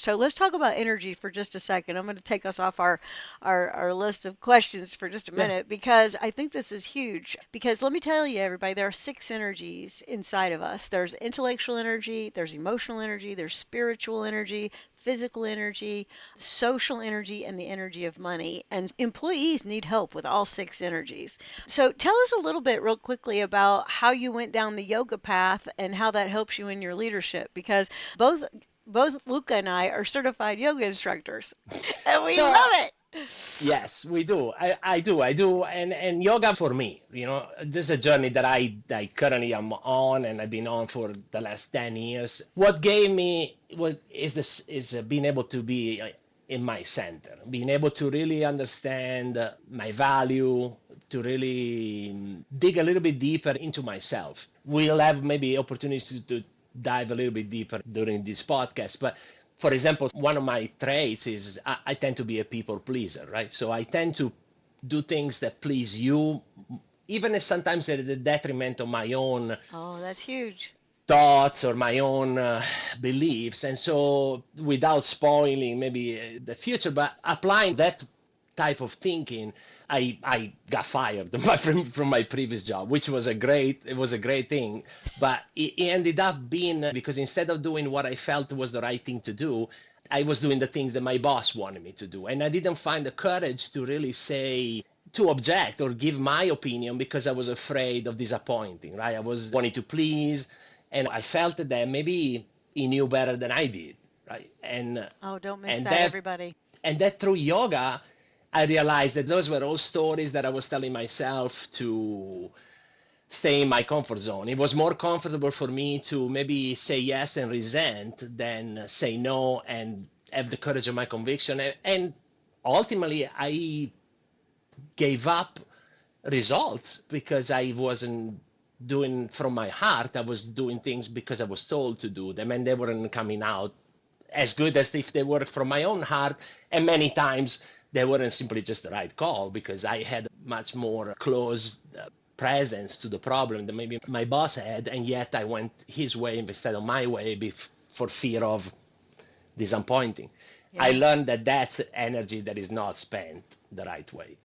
So let's talk about energy for just a second. I'm going to take us off our list of questions for just a Yeah. minute because I think this is huge. Because let me tell you, everybody, there are six energies inside of us. There's intellectual energy, there's emotional energy, there's spiritual energy, physical energy, social energy, and the energy of money. And employees need help with all six energies. So tell us a little bit, real quickly, about how you went down the yoga path and how that helps you in your leadership. Because both both Luca and I are certified yoga instructors, and we So love it. yes, we do. I do. And yoga for me, this is a journey that I currently am on, and I've been on for the last 10 years. What gave me what is this is being able to be in my center, being able to really understand my value, to really dig a little bit deeper into myself. We'll have maybe opportunities to dive a little bit deeper during this podcast, but for example, one of my traits is I tend to be a people pleaser, right? So I tend to do things that please you, even if sometimes at the detriment of my own Oh, that's huge. thoughts or my own beliefs. And so, without spoiling maybe the future, but applying that type of thinking, I got fired from my previous job, which was a great thing. But it ended up being because instead of doing what I felt was the right thing to do, I was doing the things that my boss wanted me to do. And I didn't find the courage to really say, to object or give my opinion because I was afraid of disappointing, right? I was wanting to please, and I felt that maybe he knew better than I did, right? Oh, don't miss And that, that everybody. and that through yoga, I realized that those were all stories that I was telling myself to stay in my comfort zone. It was more comfortable for me to maybe say yes and resent than say no and have the courage of my conviction. And ultimately, I gave up results because I wasn't doing from my heart. I was doing things because I was told to do them, and they weren't coming out as good as if they were from my own heart. And many times they weren't simply just the right call because I had much more close presence to the problem than maybe my boss had, and yet I went his way instead of my way for fear of disappointing. I Yeah. learned that that's energy that is not spent the right way.